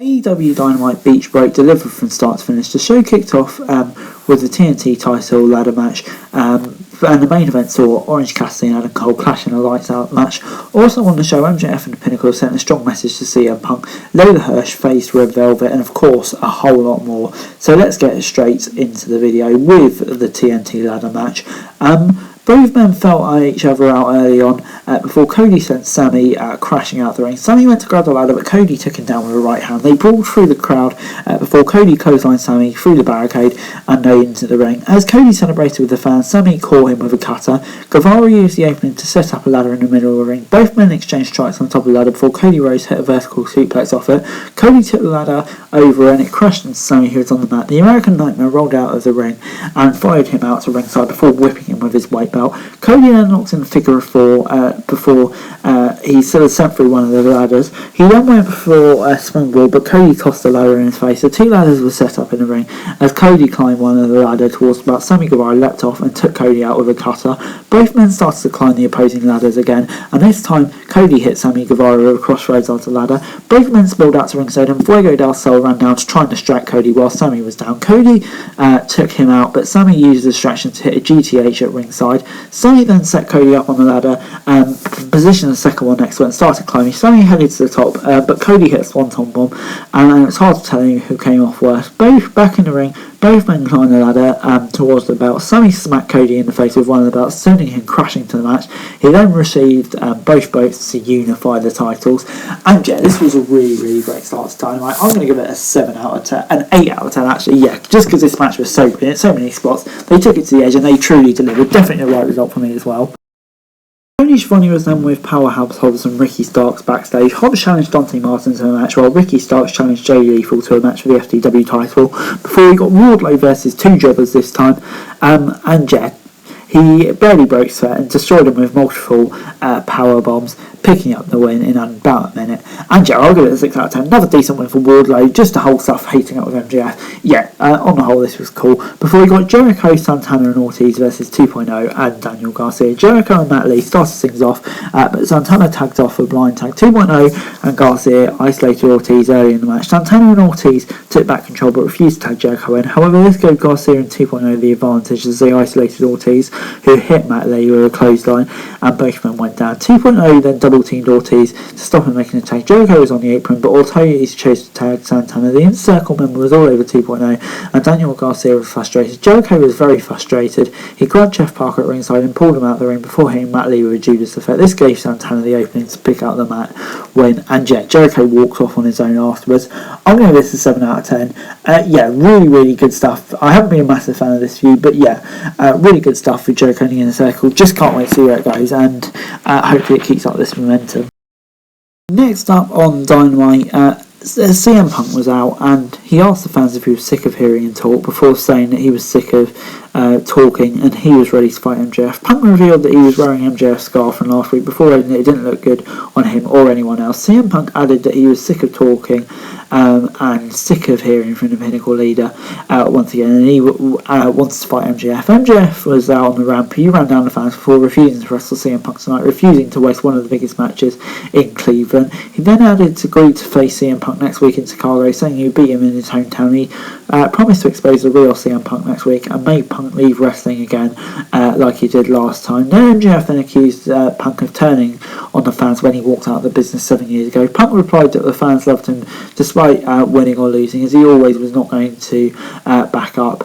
AEW Dynamite Beach Break delivered from start to finish. The show kicked off with the TNT title ladder match, and the main event saw Orange Cassidy and Adam Cole clash in a lights out match. Also on the show, MJF and the Pinnacle sent a strong message to CM Punk. Layla Hirsch faced Red Velvet, and of course a whole lot more. So let's get straight into the video with the TNT ladder match. Both men felt each other out early on before Cody sent Sammy crashing out the ring. Sammy went to grab the ladder, but Cody took him down with a right hand. They brawled through the crowd before Cody clotheslined Sammy through the barricade and into the ring. As Cody celebrated with the fans, Sammy caught him with a cutter. Guevara used the opening to set up a ladder in the middle of the ring. Both men exchanged strikes on top of the ladder before Cody Rhodes hit a vertical suplex off it. Cody took the ladder over and it crashed into Sammy, who was on the mat. The American Nightmare rolled out of the ring and followed him out to ringside before whipping him with his weight belt. Cody then locked in the figure of four before he sort of sent through one of the ladders. He then went for a springboard, but Cody tossed the ladder in his face. The two ladders were set up in the ring. As Cody climbed one of the ladder towards the mat, Sammy Guevara leapt off and took Cody out with a cutter. Both men started to climb the opposing ladders again, and this time Cody hit Sammy Guevara with a crossroads onto the ladder. Both men spilled out to ringside, and Fuego del Sol ran down to try and distract Cody while Sammy was down. Cody took him out, but Sammy used the distraction to hit a GTH at ringside. Sammy then set Cody up on the ladder, positioned the second one next to it and started climbing. Sammy headed to the top, but Cody hit a swanton bomb, and it's hard to tell who came off worse. Both back in the ring, both men climbed the ladder towards the belt. Sammy smacked Cody in the face with one of the belts, sending him crashing to the match. He then received both belts to unify the titles. And yeah, this was a really great start to Dynamite. I'm going to give it a 7 out of 10, an 8 out of 10 actually, yeah, just because this match was so brilliant, so many spots. They took it to the edge and they truly delivered. Definitely the right result for me as well. Tony Schiavone was then with Powerhouse Hobbs and Ricky Starks backstage. Hobbs challenged Dante Martin to a match, while Ricky Starks challenged Jay Lethal to a match for the FTW title, before we got Wardlow versus two jobbers this time, and yeah, he barely broke sweat and destroyed him with multiple power bombs, picking up the win in about a minute. And yeah, I'll give it a 6 out of 10. Another decent win for Wardlow, just the whole stuff hating up with MJF. Yeah, on the whole, this was cool. Before we got Jericho, Santana and Ortiz versus 2.0 and Daniel Garcia. Jericho and Matt Lee started things off, but Santana tagged off a blind tag. 2.0 and Garcia isolated Ortiz early in the match. Santana and Ortiz took back control but refused to tag Jericho in. However, this gave Garcia and 2.0 the advantage as they isolated Ortiz, who hit Matt Lee with a clothesline, and both men went down. 2.0 then double teamed Ortiz to stop him making a tag. Jericho was on the apron, but Ortiz chose to tag Santana. The Inner Circle member was all over 2.0, and Daniel Garcia was frustrated. Jericho was very frustrated. He grabbed Jeff Parker at ringside and pulled him out of the ring before hitting Matt Lee with a Judas effect. This gave Santana the opening to pick out the mat win, and yeah, Jericho walked off on his own afterwards. I'm going to give this a 7 out of 10. Yeah, really good stuff. I haven't been a massive fan of this feud, but yeah, really good stuff with Jericho in the Inner Circle. Just can't wait to see where it goes, and hopefully it keeps up this momentum. Next up on Dynamite, CM Punk was out, and he asked the fans if he was sick of hearing him talk before saying that he was sick of talking and he was ready to fight MJF. Punk revealed that he was wearing MJF's scarf from last week before adding that it didn't look good on him or anyone else. CM Punk added that he was sick of talking and sick of hearing from the Pinnacle leader once again, and he wants to fight MJF. MJF was out on the ramp. He ran down the fans before refusing to wrestle CM Punk tonight, refusing to waste one of the biggest matches in Cleveland. He then added to agree to face CM Punk next week in Chicago, saying he would beat him in his hometown. He promised to expose the real CM Punk next week and made Punk leave wrestling again like he did last time. Then MJF then accused Punk of turning on the fans when he walked out of the business 7 years ago. Punk replied that the fans loved him despite winning or losing, as he always was not going to back up.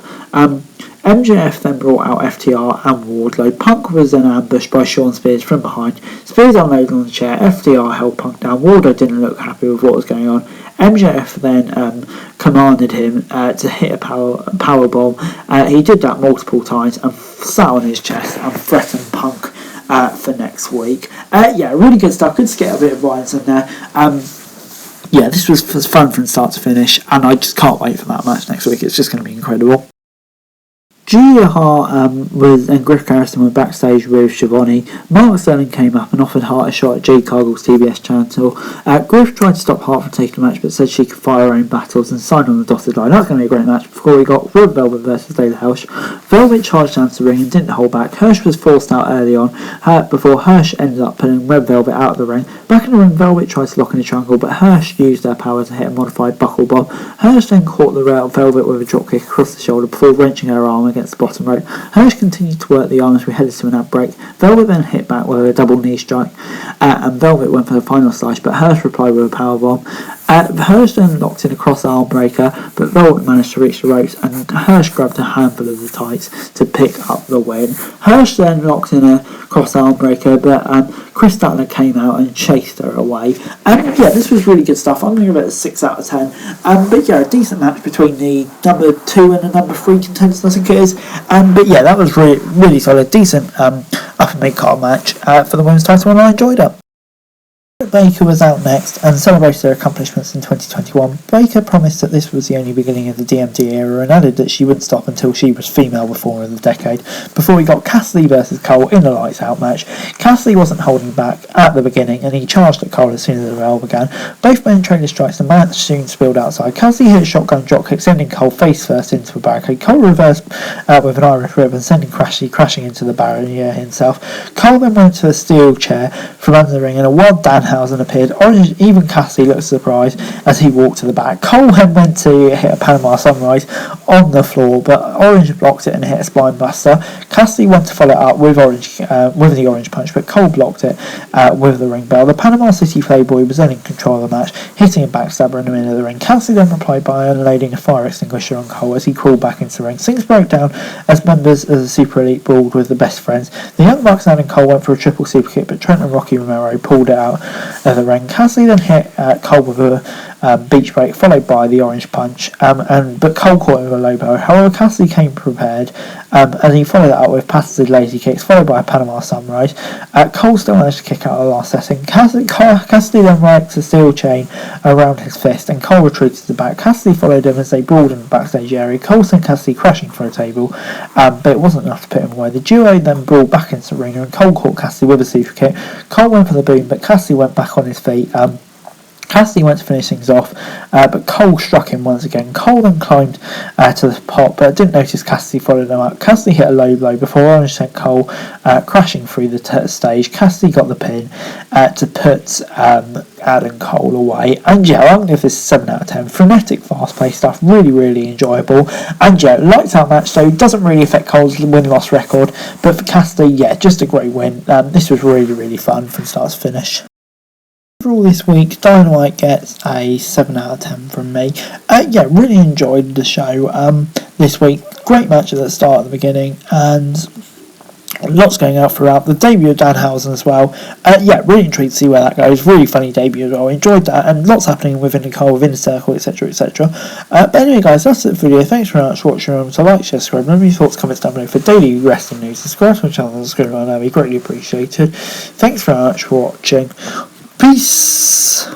MJF then brought out FTR and Wardlow. Punk was then ambushed by Shawn Spears from behind. Spears unloaded on the chair. FTR held Punk down. Wardlow didn't look happy with what was going on. MJF then commanded him to hit a power bomb. He did that multiple times and sat on his chest and threatened Punk for next week. Yeah, really good stuff. Good to get a bit of violence in there. Yeah, this was fun from start to finish, and I just can't wait for that match next week. It's just going to be incredible. Julia Hart and Griff Garrison were backstage with Shivani. Mark Sterling came up and offered Hart a shot at Jade Cargill's TBS channel. Griff tried to stop Hart from taking the match, but said she could fight her own battles and signed on the dotted line. That's going to be a great match. Before we got Red Velvet versus Layla Hirsch. Velvet charged down to the ring and didn't hold back. Hirsch was forced out early on before Hirsch ended up pulling Red Velvet out of the ring. Back in the ring, Velvet tried to lock in a triangle, but Hirsch used her power to hit a modified buckle bomb. Hirsch then caught the Velvet with a dropkick across the shoulder before wrenching her arm against the bottom rope. Hirsch continued to work the arm as we headed to an ad break. Velvet then hit back with a double knee strike, and Velvet went for the final slice, but Hirsch replied with a powerbomb. Hirsch then locked in a cross arm breaker, but Velvet managed to reach the ropes, and Hirsch grabbed a handful of the tights to pick up the win. Hirsch then locked in a cross arm breaker, but Chris Statler came out and chased her away. Yeah, this was really good stuff. I'm going to give it a 6 out of 10. But yeah, a decent match between the number 2 and the number 3 contenders, I think it is. But yeah, that was really, really solid, decent upper mid-card match for the women's title, and I enjoyed it. Baker was out next and celebrated their accomplishments in 2021. Baker promised that this was the only beginning of the DMD era and added that she wouldn't stop until she was female performer of the decade. Before we got Cassidy versus Cole in a lights out match. Cassidy wasn't holding back at the beginning and he charged at Cole as soon as the bell began. Both men traded strikes and match soon spilled outside. Cassidy hit a shotgun dropkick, sending Cole face first into a barricade. Cole reversed with an Irish rib and sending Cassidy crashing into the barrier himself. Cole then went to a steel chair from under the ring and a wild Danhausen appeared. Orange, even Cassidy looked surprised as he walked to the back. Cole then went to hit a Panama Sunrise on the floor, but Orange blocked it and hit a spine buster. Cassidy went to follow it up with the Orange Punch, but Cole blocked it with the ring bell. The Panama City Playboy was then in control of the match, hitting a backstabber in the middle of the ring. Cassidy then replied by unloading a fire extinguisher on Cole as he crawled back into the ring. Things broke down as members of the Super Elite brawled with the Best Friends. The Young Bucks and Cole went for a triple super kick, but Trent and Rocky Romero pulled it out of the ring. Cassidy then hit Cole with a beach break, followed by the Orange Punch, but Cole caught him with a low blow. However, Cassidy came prepared, and he followed that up with patented lazy kicks, followed by a Panama Sunrise. Cole still managed to kick out the last setting. Cassidy then wrapped a steel chain around his fist, and Cole retreated to the back. Cassidy followed him as they brawled in the backstage area. Cole sent Cassidy crashing for a table, but it wasn't enough to put him away. The duo then brawled back into the arena, and Cole caught Cassidy with a super kick. Cole went for the boom, but Cassidy went back on his feet. Cassidy went to finish things off, but Cole struck him once again. Cole then climbed to the pot, but didn't notice Cassidy followed him up. Cassidy hit a low blow before Orange sent Cole crashing through the stage. Cassidy got the pin to put Adam Cole away. And yeah, I'm going to give this 7 out of 10. Frenetic, fast-paced stuff, really, really enjoyable. And yeah, lights out match, so doesn't really affect Cole's win-loss record, but for Cassidy, yeah, just a great win. This was really, really fun from start to finish. Overall this week, Dynamite gets a 7 out of 10 from me. Yeah, really enjoyed the show this week. Great match at the start, at the beginning, and lots going out throughout. The debut of Danhausen as well. Yeah, really intrigued to see where that goes. Really funny debut as well. Enjoyed that, and lots happening within Nicole, within the circle, etc., etc. But anyway, guys, that's it for the video. Thanks very much for watching. So like, share, subscribe. Remember your thoughts, comments down below for daily wrestling news. Subscribe to my channel, subscribe to my channel. Greatly appreciated. Thanks very much for watching. Peace.